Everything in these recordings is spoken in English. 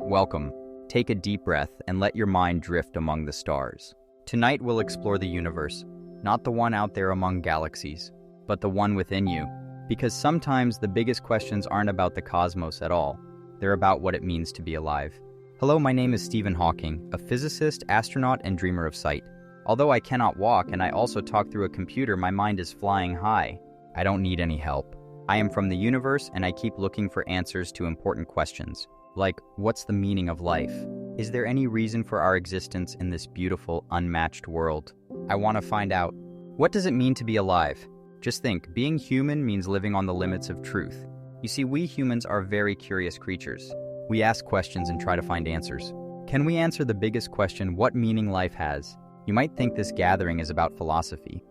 Welcome. Take a deep breath and let your mind drift among the stars. Tonight we'll explore the universe, not the one out there among galaxies, but the one within you. Because sometimes the biggest questions aren't about the cosmos at all. They're about what it means to be alive. Hello, my name is Stephen Hawking, a physicist, astronaut, and dreamer of sight. Although I cannot walk and I also talk through a computer, my mind is flying high. I don't need any help. I am from the universe and I keep looking for answers to important questions. Like, what's the meaning of life? Is there any reason for our existence in this beautiful, unmatched world? I want to find out. What does it mean to be alive? Just think, being human means living on the limits of truth. You see, we humans are very curious creatures. We ask questions and try to find answers. Can we answer the biggest question, what meaning life has? You might think this gathering is about philosophy,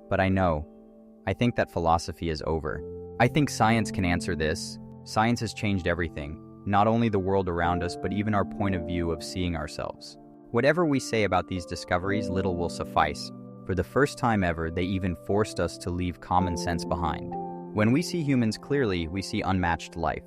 but I think that philosophy is over. I think science can answer this. Science has changed everything. Not only the world around us, but even our point of view of seeing ourselves. Whatever we say about these discoveries, little will suffice. For the first time ever, they even forced us to leave common sense behind. When we see humans clearly, we see unmatched life.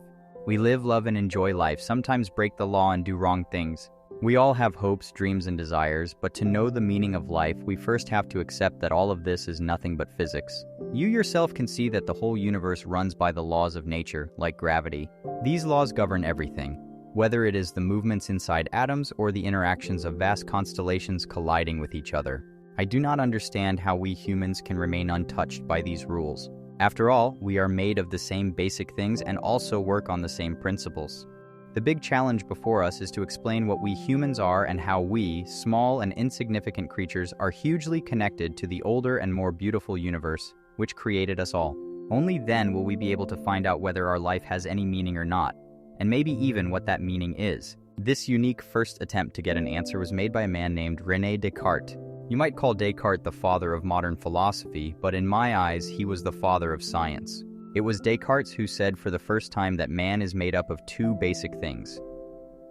We live, love, and enjoy life, sometimes break the law and do wrong things. We all have hopes, dreams, and desires, but to know the meaning of life, we first have to accept that all of this is nothing but physics. You yourself can see that the whole universe runs by the laws of nature, like gravity. These laws govern everything, whether it is the movements inside atoms or the interactions of vast constellations colliding with each other. I do not understand how we humans can remain untouched by these rules. After all, we are made of the same basic things and also work on the same principles. The big challenge before us is to explain what we humans are and how we, small and insignificant creatures, are hugely connected to the older and more beautiful universe, which created us all. Only then will we be able to find out whether our life has any meaning or not, and maybe even what that meaning is. This unique first attempt to get an answer was made by a man named René Descartes. You might call Descartes the father of modern philosophy, but in my eyes, he was the father of science. It was Descartes who said for the first time that man is made up of two basic things: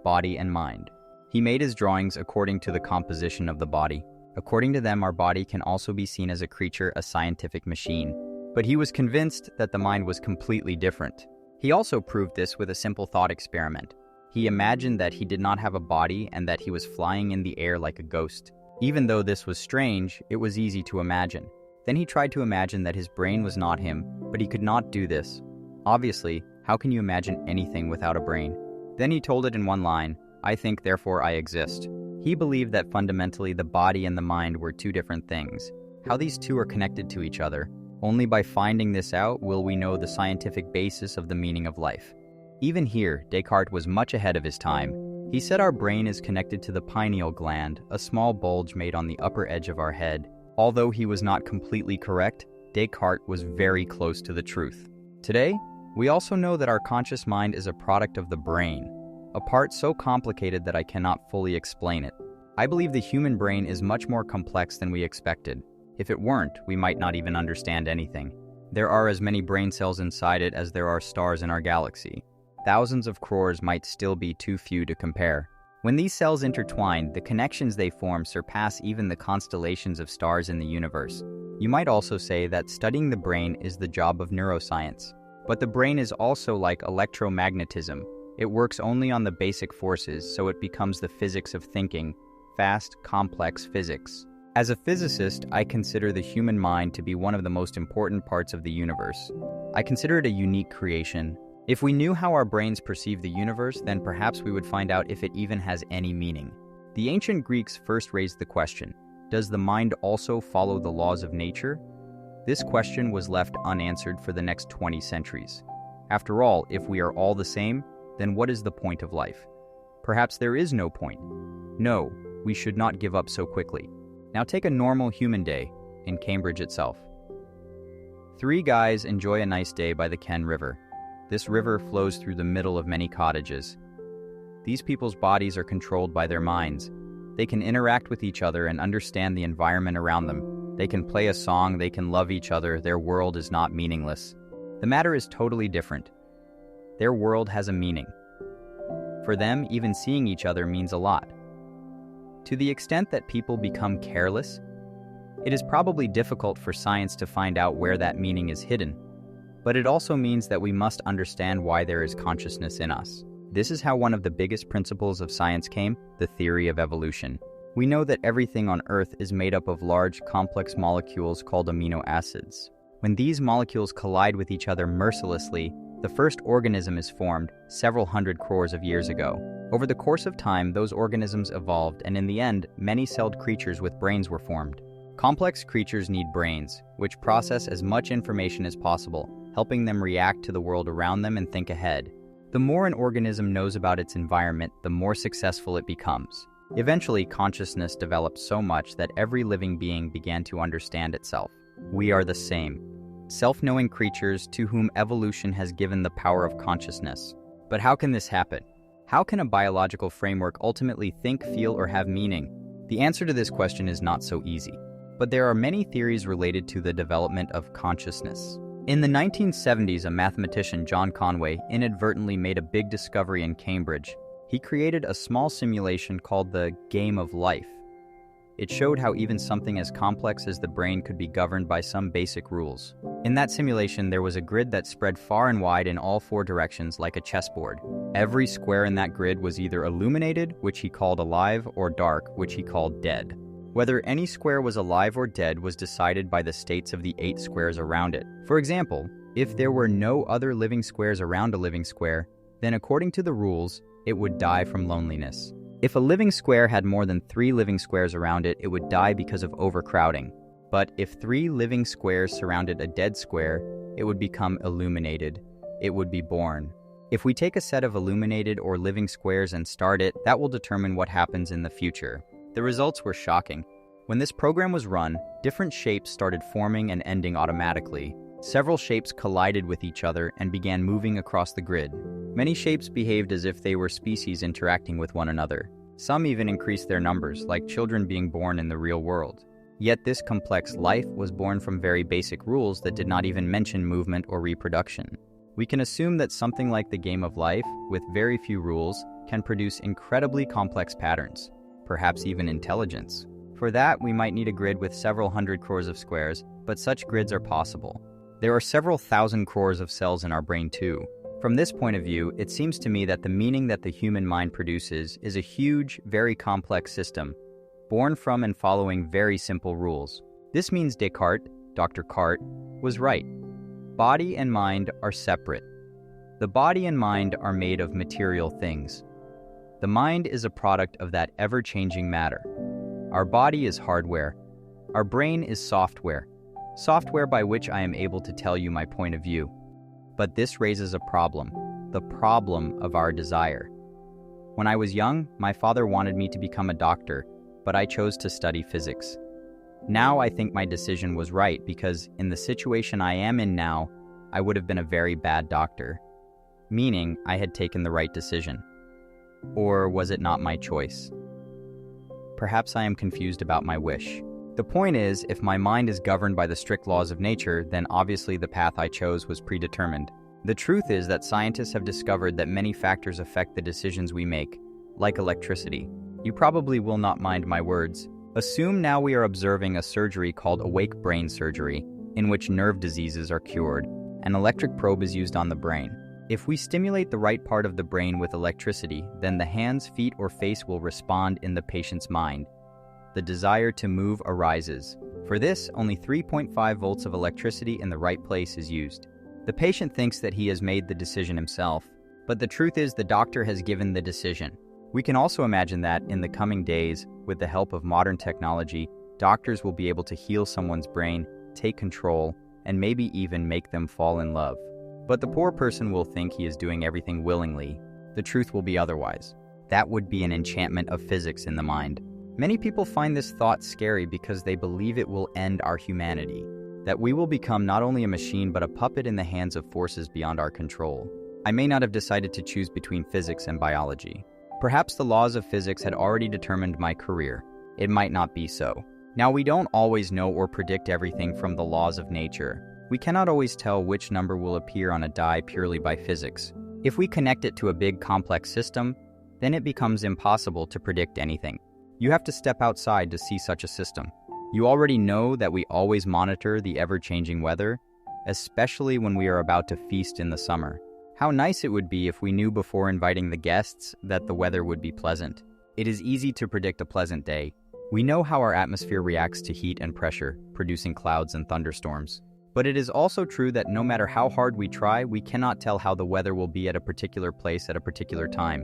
body and mind. He made his drawings according to the composition of the body. According to them, our body can also be seen as a creature, a scientific machine. But he was convinced that the mind was completely different. He also proved this with a simple thought experiment. He imagined that he did not have a body and that he was flying in the air like a ghost. Even though this was strange, it was easy to imagine. Then he tried to imagine that his brain was not him, but he could not do this. Obviously, how can you imagine anything without a brain? Then he told it in one line, "I think, therefore I exist." He believed that fundamentally the body and the mind were two different things. How these two are connected to each other. Only by finding this out will we know the scientific basis of the meaning of life. Even here, Descartes was much ahead of his time. He said our brain is connected to the pineal gland, a small bulge made on the upper edge of our head. Although he was not completely correct, Descartes was very close to the truth. Today, we also know that our conscious mind is a product of the brain, a part so complicated that I cannot fully explain it. I believe the human brain is much more complex than we expected. If it weren't, we might not even understand anything. There are as many brain cells inside it as there are stars in our galaxy. Thousands of crores might still be too few to compare. When these cells intertwine, the connections they form surpass even the constellations of stars in the universe. You might also say that studying the brain is the job of neuroscience. But the brain is also like electromagnetism. It works only on the basic forces, so it becomes the physics of thinking, fast, complex physics. As a physicist, I consider the human mind to be one of the most important parts of the universe. I consider it a unique creation. If we knew how our brains perceive the universe, then perhaps we would find out if it even has any meaning. The ancient Greeks first raised the question, does the mind also follow the laws of nature? This question was left unanswered for the next 20 centuries. After all, if we are all the same, then what is the point of life? Perhaps there is no point. No, we should not give up so quickly. Now take a normal human day in Cambridge itself. 3 guys enjoy a nice day by the Ken River. This river flows through the middle of many cottages. These people's bodies are controlled by their minds. They can interact with each other and understand the environment around them. They can play a song, they can love each other, their world is not meaningless. The matter is totally different. Their world has a meaning. For them, even seeing each other means a lot. To the extent that people become careless, it is probably difficult for science to find out where that meaning is hidden. But it also means that we must understand why there is consciousness in us. This is how one of the biggest principles of science came, the theory of evolution. We know that everything on Earth is made up of large, complex molecules called amino acids. When these molecules collide with each other mercilessly, the first organism is formed several hundred crores of years ago. Over the course of time, those organisms evolved, and in the end, many-celled creatures with brains were formed. Complex creatures need brains, which process as much information as possible, helping them react to the world around them and think ahead. The more an organism knows about its environment, the more successful it becomes. Eventually, consciousness developed so much that every living being began to understand itself. We are the same, self-knowing creatures to whom evolution has given the power of consciousness. But how can this happen? How can a biological framework ultimately think, feel, or have meaning? The answer to this question is not so easy. But there are many theories related to the development of consciousness. In the 1970s, a mathematician, John Conway, inadvertently made a big discovery in Cambridge. He created a small simulation called the game of life. It showed how even something as complex as the brain could be governed by some basic rules. In that simulation, there was a grid that spread far and wide in all four directions like a chessboard. Every square in that grid was either illuminated, which he called alive, or dark, which he called dead. Whether any square was alive or dead was decided by the states of the 8 squares around it. For example, if there were no other living squares around a living square, then according to the rules, it would die from loneliness. If a living square had more than 3 living squares around it, it would die because of overcrowding. But if 3 living squares surrounded a dead square, it would become illuminated. It would be born. If we take a set of illuminated or living squares and start it, that will determine what happens in the future. The results were shocking. When this program was run, different shapes started forming and ending automatically. Several shapes collided with each other and began moving across the grid. Many shapes behaved as if they were species interacting with one another. Some even increased their numbers, like children being born in the real world. Yet this complex life was born from very basic rules that did not even mention movement or reproduction. We can assume that something like the game of life, with very few rules, can produce incredibly complex patterns, perhaps even intelligence. For that, we might need a grid with several hundred crores of squares, but such grids are possible. There are several thousand crores of cells in our brain too. From this point of view, it seems to me that the meaning that the human mind produces is a huge, very complex system, born from and following very simple rules. This means Descartes, Dr. Cart, was right. Body and mind are separate. The body and mind are made of material things. The mind is a product of that ever-changing matter. Our body is hardware. Our brain is software. Software by which I am able to tell you my point of view. But this raises a problem, the problem of our desire. When I was young, my father wanted me to become a doctor, but I chose to study physics. Now I think my decision was right because in the situation I am in now, I would have been a very bad doctor. Meaning I had taken the right decision. Or was it not my choice? Perhaps I am confused about my wish. The point is, if my mind is governed by the strict laws of nature, then obviously the path I chose was predetermined. The truth is that scientists have discovered that many factors affect the decisions we make, like electricity. You probably will not mind my words. Assume now we are observing a surgery called awake brain surgery, in which nerve diseases are cured. An electric probe is used on the brain. If we stimulate the right part of the brain with electricity, then the hands, feet, or face will respond in the patient's mind. The desire to move arises. For this, only 3.5 volts of electricity in the right place is used. The patient thinks that he has made the decision himself, but the truth is the doctor has given the decision. We can also imagine that, in the coming days, with the help of modern technology, doctors will be able to heal someone's brain, take control, and maybe even make them fall in love. But the poor person will think he is doing everything willingly. The truth will be otherwise. That would be an enchantment of physics in the mind. Many people find this thought scary because they believe it will end our humanity, that we will become not only a machine but a puppet in the hands of forces beyond our control. I may not have decided to choose between physics and biology. Perhaps the laws of physics had already determined my career. It might not be so. Now, we don't always know or predict everything from the laws of nature. We cannot always tell which number will appear on a die purely by physics. If we connect it to a big complex system, then it becomes impossible to predict anything. You have to step outside to see such a system. You already know that we always monitor the ever-changing weather, especially when we are about to feast in the summer. How nice it would be if we knew before inviting the guests that the weather would be pleasant. It is easy to predict a pleasant day. We know how our atmosphere reacts to heat and pressure, producing clouds and thunderstorms. But it is also true that no matter how hard we try, we cannot tell how the weather will be at a particular place at a particular time.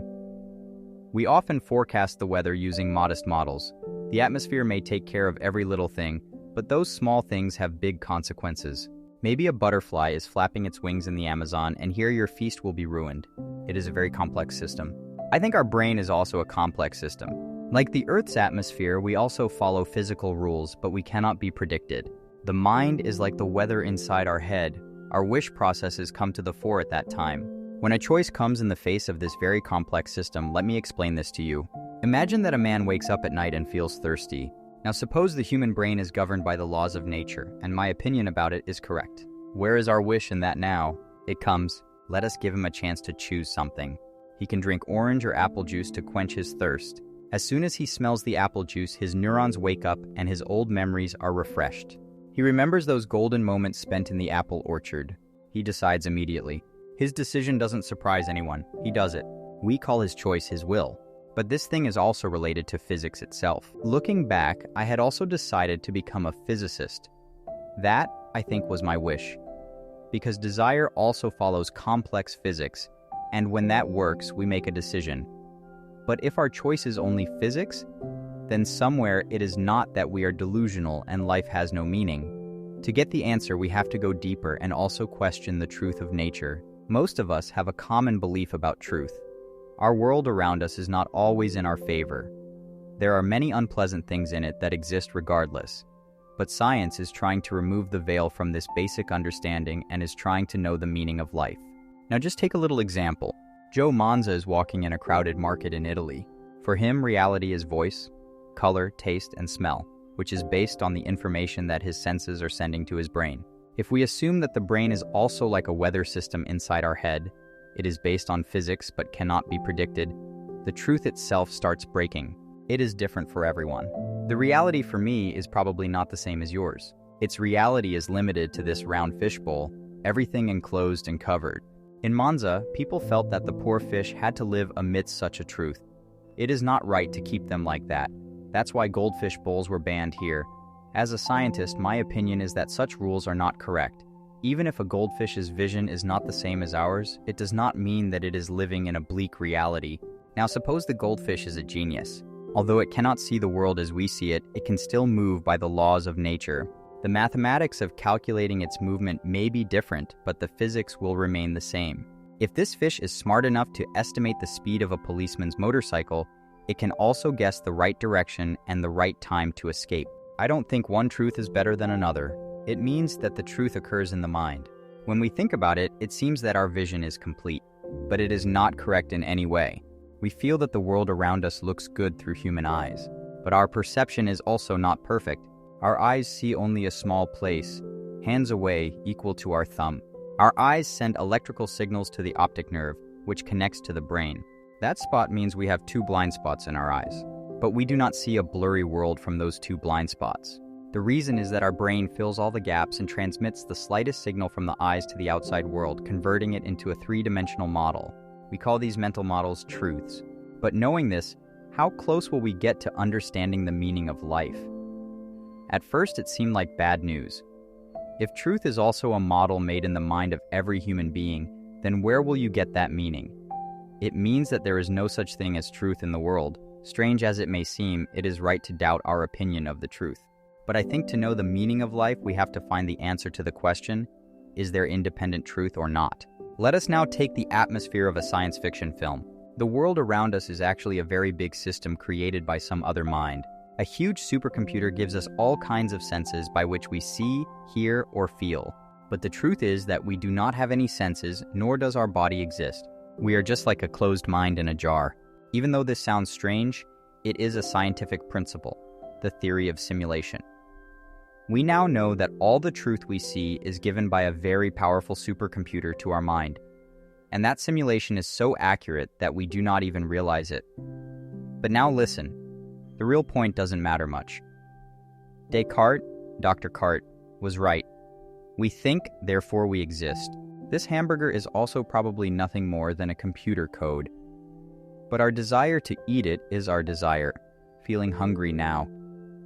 We often forecast the weather using modest models. The atmosphere may take care of every little thing, but those small things have big consequences. Maybe a butterfly is flapping its wings in the Amazon, and here your feast will be ruined. It is a very complex system. I think our brain is also a complex system. Like the Earth's atmosphere, we also follow physical rules, but we cannot be predicted. The mind is like the weather inside our head. Our wish processes come to the fore at that time. When a choice comes in the face of this very complex system, let me explain this to you. Imagine that a man wakes up at night and feels thirsty. Now suppose the human brain is governed by the laws of nature, and my opinion about it is correct. Where is our wish in that now? It comes, let us give him a chance to choose something. He can drink orange or apple juice to quench his thirst. As soon as he smells the apple juice, his neurons wake up and his old memories are refreshed. He remembers those golden moments spent in the apple orchard. He decides immediately. His decision doesn't surprise anyone. He does it. We call his choice his will. But this thing is also related to physics itself. Looking back, I had also decided to become a physicist. That, I think, was my wish. Because desire also follows complex physics, and when that works, we make a decision. But if our choice is only physics, then somewhere it is not that we are delusional and life has no meaning. To get the answer, we have to go deeper and also question the truth of nature. Most of us have a common belief about truth. Our world around us is not always in our favor. There are many unpleasant things in it that exist regardless. But science is trying to remove the veil from this basic understanding and is trying to know the meaning of life. Now just take a little example. Joe Manza is walking in a crowded market in Italy. For him, reality is voice, color, taste, and smell, which is based on the information that his senses are sending to his brain. If we assume that the brain is also like a weather system inside our head, it is based on physics but cannot be predicted, the truth itself starts breaking. It is different for everyone. The reality for me is probably not the same as yours. Its reality is limited to this round fishbowl, everything enclosed and covered. In Monza, people felt that the poor fish had to live amidst such a truth. It is not right to keep them like that. That's why goldfish bowls were banned here. As a scientist, my opinion is that such rules are not correct. Even if a goldfish's vision is not the same as ours, it does not mean that it is living in a bleak reality. Now suppose the goldfish is a genius. Although it cannot see the world as we see it, it can still move by the laws of nature. The mathematics of calculating its movement may be different, but the physics will remain the same. If this fish is smart enough to estimate the speed of a policeman's motorcycle, it can also guess the right direction and the right time to escape. I don't think one truth is better than another. It means that the truth occurs in the mind. When we think about it, it seems that our vision is complete, but it is not correct in any way. We feel that the world around us looks good through human eyes, but our perception is also not perfect. Our eyes see only a small place, hands away equal to our thumb. Our eyes send electrical signals to the optic nerve, which connects to the brain. That spot means we have 2 blind spots in our eyes, but we do not see a blurry world from those 2 blind spots. The reason is that our brain fills all the gaps and transmits the slightest signal from the eyes to the outside world, converting it into a 3-dimensional model. We call these mental models truths. But knowing this, how close will we get to understanding the meaning of life? At first, it seemed like bad news. If truth is also a model made in the mind of every human being, then where will you get that meaning? It means that there is no such thing as truth in the world. Strange as it may seem, it is right to doubt our opinion of the truth. But I think to know the meaning of life, we have to find the answer to the question, is there independent truth or not? Let us now take the atmosphere of a science fiction film. The world around us is actually a very big system created by some other mind. A huge supercomputer gives us all kinds of senses by which we see, hear, or feel. But the truth is that we do not have any senses, nor does our body exist. We are just like a closed mind in a jar. Even though this sounds strange, it is a scientific principle, the theory of simulation. We now know that all the truth we see is given by a very powerful supercomputer to our mind. And that simulation is so accurate that we do not even realize it. But now listen, the real point doesn't matter much. Descartes, Dr. Cart, was right. We think, therefore we exist. This hamburger is also probably nothing more than a computer code. But our desire to eat it is our desire, feeling hungry now.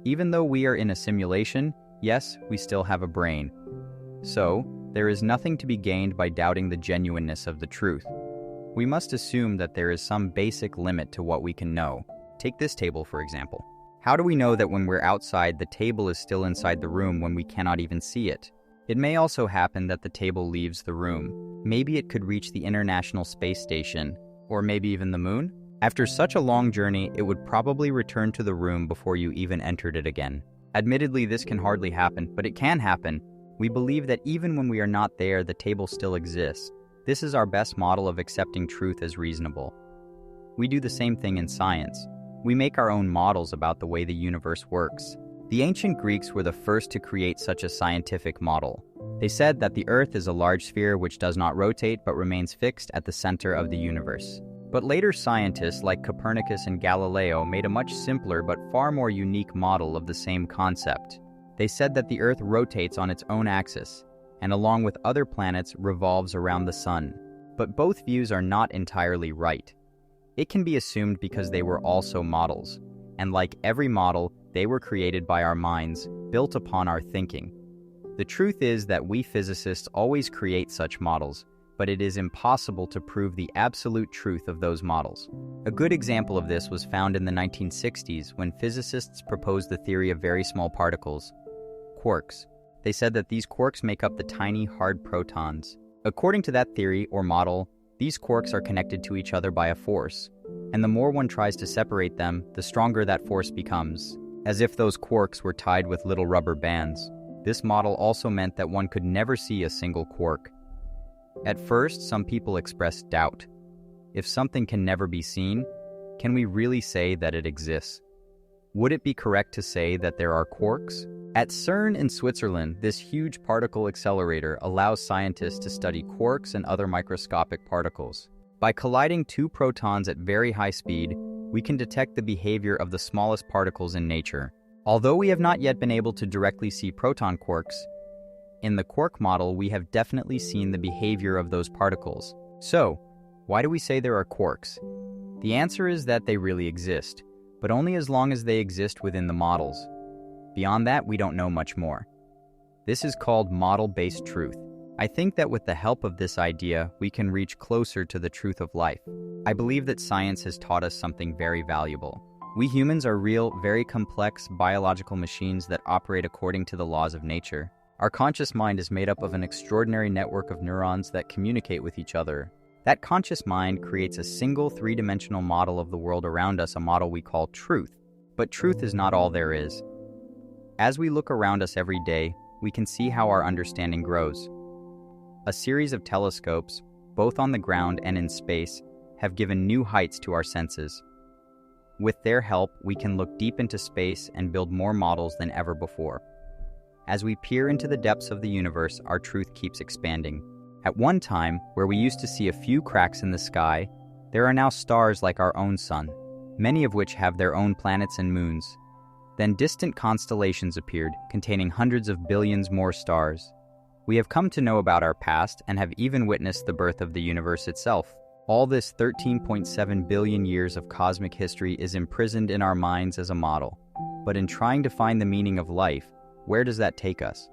Even though we are in a simulation, yes, we still have a brain. So, there is nothing to be gained by doubting the genuineness of the truth. We must assume that there is some basic limit to what we can know. Take this table, for example. How do we know that when we're outside, the table is still inside the room when we cannot even see it? It may also happen that the table leaves the room. Maybe it could reach the International Space Station, or maybe even the moon. After such a long journey, it would probably return to the room before you even entered it again. Admittedly, this can hardly happen, but it can happen. We believe that even when we are not there, the table still exists. This is our best model of accepting truth as reasonable. We do the same thing in science. We make our own models about the way the universe works. The ancient Greeks were the first to create such a scientific model. They said that the Earth is a large sphere which does not rotate but remains fixed at the center of the universe. But later scientists like Copernicus and Galileo made a much simpler but far more unique model of the same concept. They said that the Earth rotates on its own axis, and along with other planets revolves around the Sun. But both views are not entirely right. It can be assumed because they were also models, and like every model, they were created by our minds, built upon our thinking. The truth is that we physicists always create such models, but it is impossible to prove the absolute truth of those models. A good example of this was found in the 1960s when physicists proposed the theory of very small particles, quarks. They said that these quarks make up the tiny, hard protons. According to that theory or model, these quarks are connected to each other by a force, and the more one tries to separate them, the stronger that force becomes, as if those quarks were tied with little rubber bands. This model also meant that one could never see a single quark. At first, some people expressed doubt. If something can never be seen, can we really say that it exists? Would it be correct to say that there are quarks? At CERN in Switzerland, this huge particle accelerator allows scientists to study quarks and other microscopic particles. By colliding two protons at very high speed, we can detect the behavior of the smallest particles in nature. Although we have not yet been able to directly see proton quarks, in the quark model we have definitely seen the behavior of those particles. So, why do we say there are quarks? The answer is that they really exist, but only as long as they exist within the models. Beyond that, we don't know much more. This is called model-based truth. I think that with the help of this idea, we can reach closer to the truth of life. I believe that science has taught us something very valuable. We humans are real, very complex biological machines that operate according to the laws of nature. Our conscious mind is made up of an extraordinary network of neurons that communicate with each other. That conscious mind creates a single three-dimensional model of the world around us, a model we call truth. But truth is not all there is. As we look around us every day, we can see how our understanding grows. A series of telescopes, both on the ground and in space, have given new heights to our senses. With their help, we can look deep into space and build more models than ever before. As we peer into the depths of the universe, our truth keeps expanding. At one time, where we used to see a few cracks in the sky, there are now stars like our own sun, many of which have their own planets and moons. Then distant constellations appeared, containing hundreds of billions more stars. We have come to know about our past and have even witnessed the birth of the universe itself. All this 13.7 billion years of cosmic history is imprisoned in our minds as a model. But in trying to find the meaning of life, where does that take us?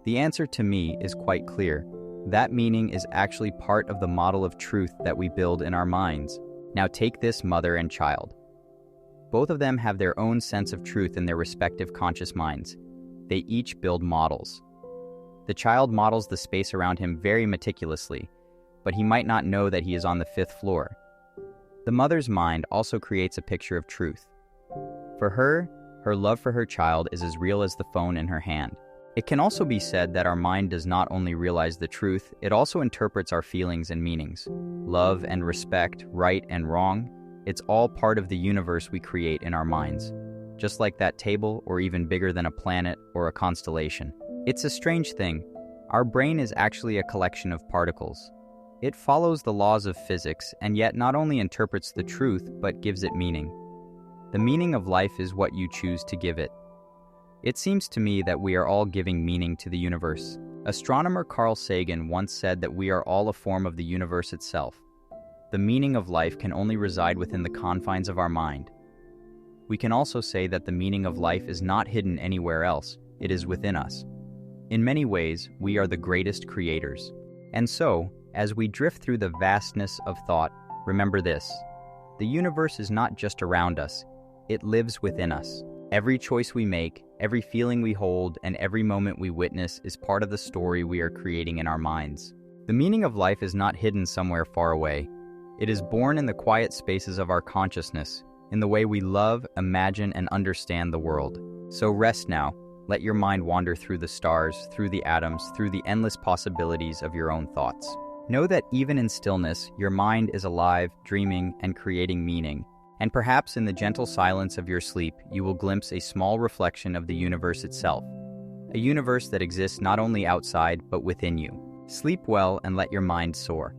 The answer to me is quite clear. That meaning is actually part of the model of truth that we build in our minds. Now take this mother and child. Both of them have their own sense of truth in their respective conscious minds. They each build models. The child models the space around him very meticulously, but he might not know that he is on the 5th floor. The mother's mind also creates a picture of truth. For her, her love for her child is as real as the phone in her hand. It can also be said that our mind does not only realize the truth, it also interprets our feelings and meanings. Love and respect, right and wrong, it's all part of the universe we create in our minds. Just like that table, or even bigger than a planet or a constellation. It's a strange thing. Our brain is actually a collection of particles. It follows the laws of physics and yet not only interprets the truth but gives it meaning. The meaning of life is what you choose to give it. It seems to me that we are all giving meaning to the universe. Astronomer Carl Sagan once said that we are all a form of the universe itself. The meaning of life can only reside within the confines of our mind. We can also say that the meaning of life is not hidden anywhere else, it is within us. In many ways, we are the greatest creators. And so, as we drift through the vastness of thought, remember this: the universe is not just around us, it lives within us. Every choice we make, every feeling we hold, and every moment we witness is part of the story we are creating in our minds. The meaning of life is not hidden somewhere far away. It is born in the quiet spaces of our consciousness, in the way we love, imagine, and understand the world. So rest now. Let your mind wander through the stars, through the atoms, through the endless possibilities of your own thoughts. Know that even in stillness, your mind is alive, dreaming, and creating meaning. And perhaps in the gentle silence of your sleep, you will glimpse a small reflection of the universe itself. A universe that exists not only outside, but within you. Sleep well and let your mind soar.